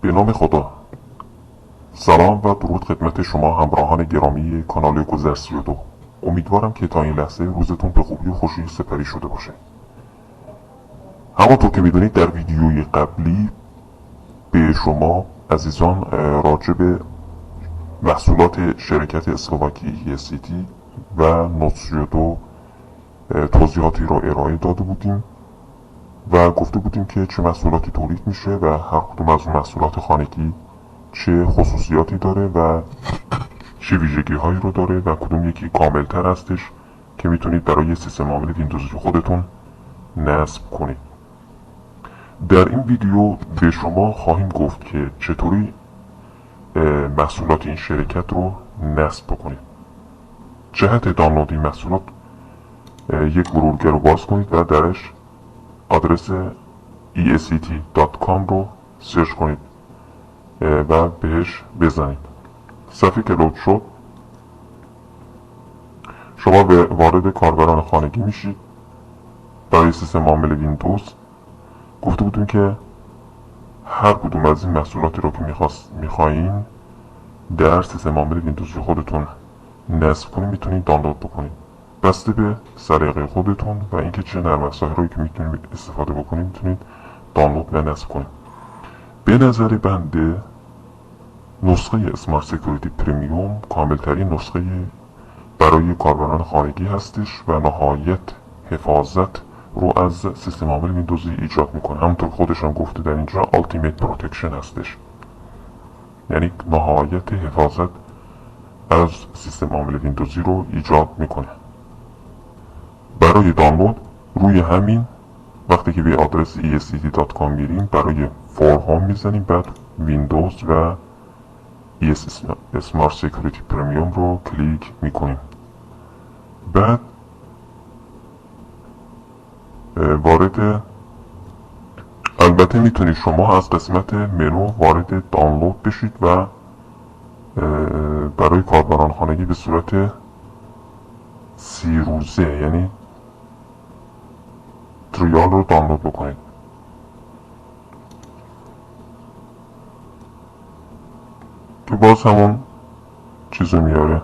به نام خدا. سلام و درود خدمت شما همراهان گرامی کانال گذر 32. امیدوارم که تا این لحظه روزتون به خوبی و خوشی سپری شده باشه. همونطور که میدونید در ویدیوی قبلی به شما عزیزان راجع به محصولات شرکت اسلواکی سیتی و نوت 32 توضیحاتی را ارائه داده بودیم و گفته بودیم که چه محصولاتی تولید میشه و هر کدوم از اون محصولات خانگی چه خصوصیاتی داره و چه ویژگی هایی رو داره و کدوم یکی کامل تر هستش که میتونید برای سیستم عامل ویندوز خودتون نصب کنید. در این ویدیو به شما خواهیم گفت که چطوری محصولات این شرکت رو نصب بکنید. جهت دانلود این محصولات یک مرورگر رو باز کنید و درش آدرس eact.com رو سرچ کنید و بهش بزنید. صفحه که لود شد شما به وارد کاربران خانگی میشید. برای سیستم عامل ویندوز گفته بودیم که هر کدوم از این محصولاتی رو که میخواین در سیستم عامل ویندوز خودتون نصب کنید میتونید دانلود بکنید، بسته به سلیقه خودتون و اینکه چه نرم افزارهایی که میتونید استفاده بکنید میتونید دانلود و نصب کنید. به نظر بنده نسخه اسمارت سکیوریتی پریمیوم کاملترین نسخه برای کاربران خارجی هستش و نهایت حفاظت رو از سیستم عامل ویندوزی ایجاد میکنه. همونطور خودش هم گفته در اینجا Ultimate Protection هستش، یعنی نهایت حفاظت از سیستم عامل ویندوزی رو ایجاد میکنه. برای دانلود روی همین وقتی که به آدرس eact.com میریم برای فور هوم میزنیم، بعد ویندوز و اسمارت سکیوریتی پریمیوم رو کلیک میکنیم. بعد وارد البته میتونید شما از قسمت منو وارد دانلود بشید و برای کاربران خانگی به صورت 30 روزه یعنی تریال رو دانلود بکنید. که باز همون چیزو میاره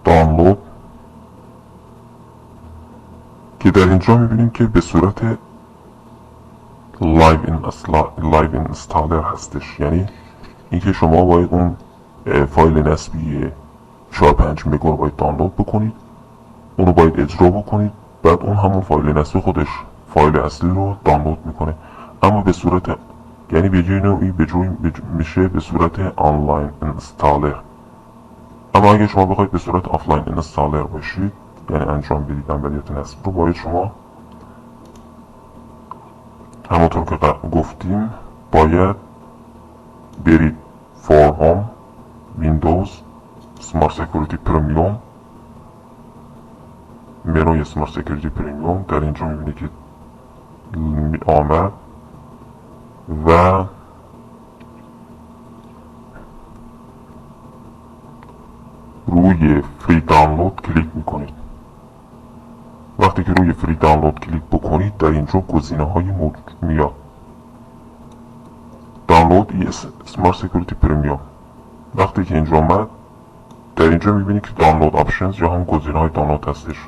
دانلود، که در اینجا میبینیم که به صورت لایو اینستالر هستش، یعنی اینکه شما باید اون فایل نصبی 4-5 مگا رو باید دانلود بکنید، اونو باید اجرا بکنید، بعد اون همون فایل نصبی خودش فایل اصلی رو دانلود میکنه، اما به صورت یعنی به جای نوعی میشه به صورت آنلاین اینستالر. اما اگه شما بخواید به صورت آفلاین اینستالر باشید یعنی انجام بدید عملیات نصب رو، باید شما همونطور که گفتیم باید برید فور هوم، ویندوز، اسمارت سکیوریتی پریمیوم، منوی اسمارت سکیوریتی پریمیوم در اینجا میبینید که آمد و روی فری دانلود کلیک میکنید. وقتی که روی فری دانلود کلیک بکنید در اینجا گزینه های موجود میاد. دانلود اسمارت سکیوریتی پریمیوم. وقتی که اینجا آمد در اینجا میبینید که دانلود آپشنز یا هم گزینه های دانلود هستش.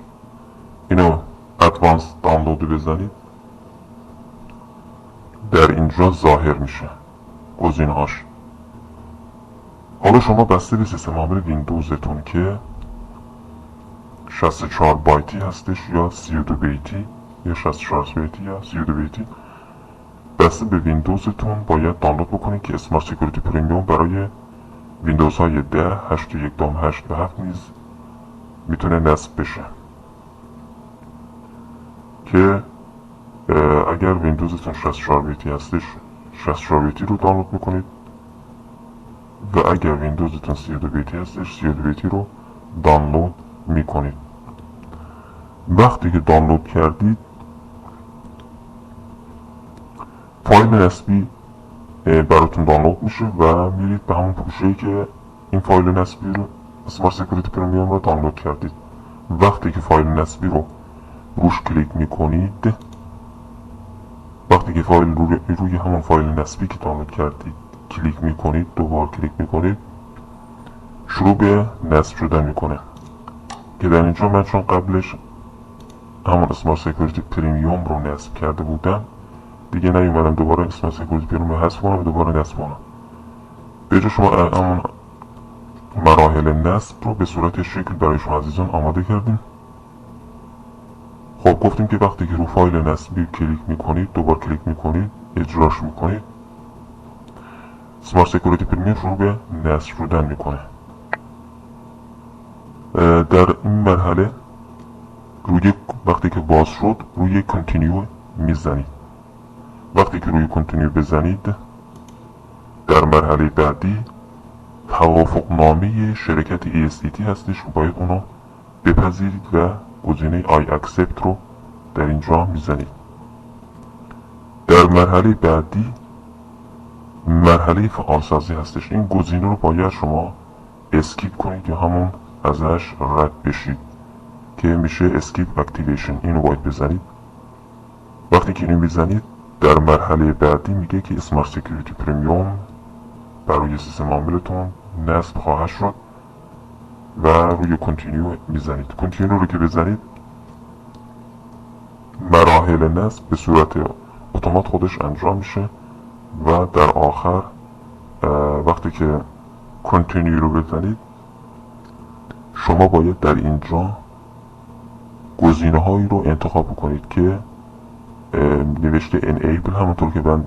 اینو ادوانس دانلود بزنید در اینجا ظاهر میشه گزینه هاش. حالا شما بسته به سیستم عامل ویندوزتون که 64 بایتی هستش یا 32 بیتی یا 64 بیتی یا 32 بیتی، بسته به ویندوزتون باید دانلود بکنید که اسمارت سکیوریتی پریمیوم برای ویندوز های 10، 8.1, 8 و 7 نیز میتونه نصب بشه. که اگر ویندوزتون 64 بیتی هستش 64 بیتی رو دانلود میکنید و اگر ویندوزتون 32 بیتی هستش 32 بیتی رو دانلود میکنید. وقتی که دانلود کردید فایل نصبی براتون دانلود میشه و میرید به همون پوشه‌ای که این فایل نصبی رو اسمارت سکیوریتی پریمیوم رو دانلود کردید. وقتی که فایل نصبی رو روش کلیک میکنید وقتی که فایل روی همون فایل نصبی که دانلود کردید کلیک میکنید، دوبار کلیک میکنید، شروع به نصب شدن میکنه. که در اینجا من چون قبلش همون اسمارت سکیوریتی پریمیوم رو نصب کرده بودم، دیگه نیومدم دوباره اسمارت سکیوریتی پریمیوم رو حذف کنم و دوباره نصب کنم. به جای شما همون مراحل نصب رو به صورت شکل برای شما عزیزان آماده کردیم. خب گفتیم که وقتی که رو فایل نصبی کلیک میکنید، دوبار کلیک میکنید، اجراش میکنید، اسمارت سکیوریتی پریمیوم شروع به نصب شدن میکنه. در این مرحله وقتی که باز شد روی کانتینیو میزنید. وقتی که روی کانتینیو بزنید، در مرحله بعدی توافق نامه شرکت ESET هستش، باید اونو بپذیرید و گزینه I accept رو در اینجا میزنید. در مرحله بعدی مرحله فعالسازی هستش. این گزینه رو باید شما اسکیپ کنید یا همون ازش رد بشید که میشه اسکیپ اکتیویشن. اینو باید بزنید. وقتی که اینو میزنید در مرحله بعدی میگه که اسمارت سکیوریتی پریمیوم برای سیستم عاملتون نصب خواهد شد و روی کنتینیو میزنید. کنتینیو رو که بزنید مراحل نصب به صورت اتومات خودش انجام میشه و در آخر وقتی که کنتینیو رو بزنید شما باید در اینجا گزینه هایی رو انتخاب کنید که نوشته enable، همونطور که من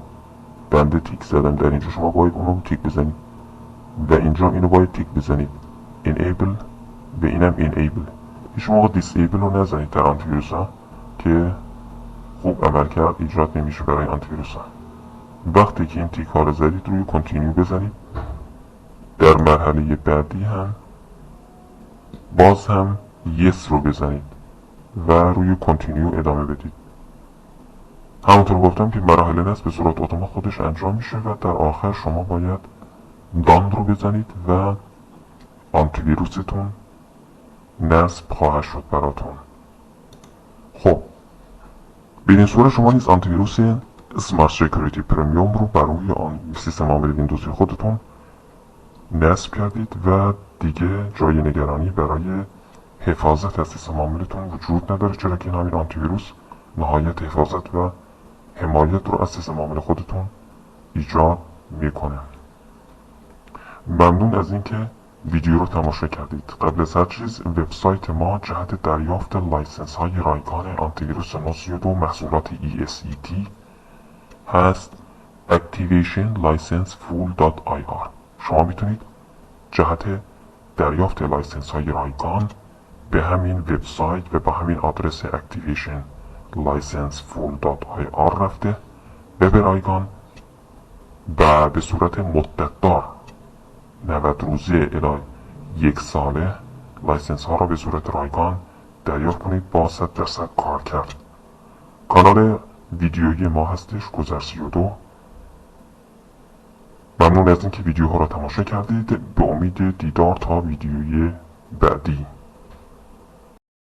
بنده تیک زدم در اینجا شما باید اونو تیک بزنید و اینجا اینو باید تیک بزنید enable و اینم enable. هیچ موقع disable رو نزنید در آنتیویروس ها که خوب عمل کرد ایجاد نمیشه برای آنتیویروس ها. وقتی که این تیک ها رو زدید روی کنتینیو بزنید. در مرحله بعدی هم باز هم yes رو بزنید و روی کنتینیو ادامه بدید. همونطور گفتم که مراحل نصب به صورت اتومات خودش انجام میشه و در آخر شما باید دان رو بزنید و آنتیویروستون نصب خواهد شد براتون. خب به این صورت شما نیز آنتیویروس اسمارت سکیوریتی پریمیوم رو برای آن سیستم عامل ویندوزی خودتون نصب کردید و دیگه جای نگرانی برای حفاظت از سیستم عاملتون وجود نداره، چرا که همین آنتیویروس نهایت حفاظت و حمایت رو از سیستم عامل خودتون ایجاد میکنه. ممنون از اینکه ویدیو رو تماشا کردید. قبل از هر چیز وبسایت ما جهت دریافت لایسنس های رایگان آنتیویروس 932 محصولات ESET هست activationlicensefull.ir. شما میتونید جهت دریافت لایسنس های رایگان به همین وبسایت و با همین آدرس activationlicensefull.ir رفته وب رایگان و به صورت مدتدار 90 روزه الی 1 ساله لایسنس ها را به صورت رایگان دریافت کنید با 100% کار کرد. کانال ویدیویی ما هستش گذر 32. ممنون از اینکه ویدیوها را تماشا کردید. به امید دیدار تا ویدیوی بعدی.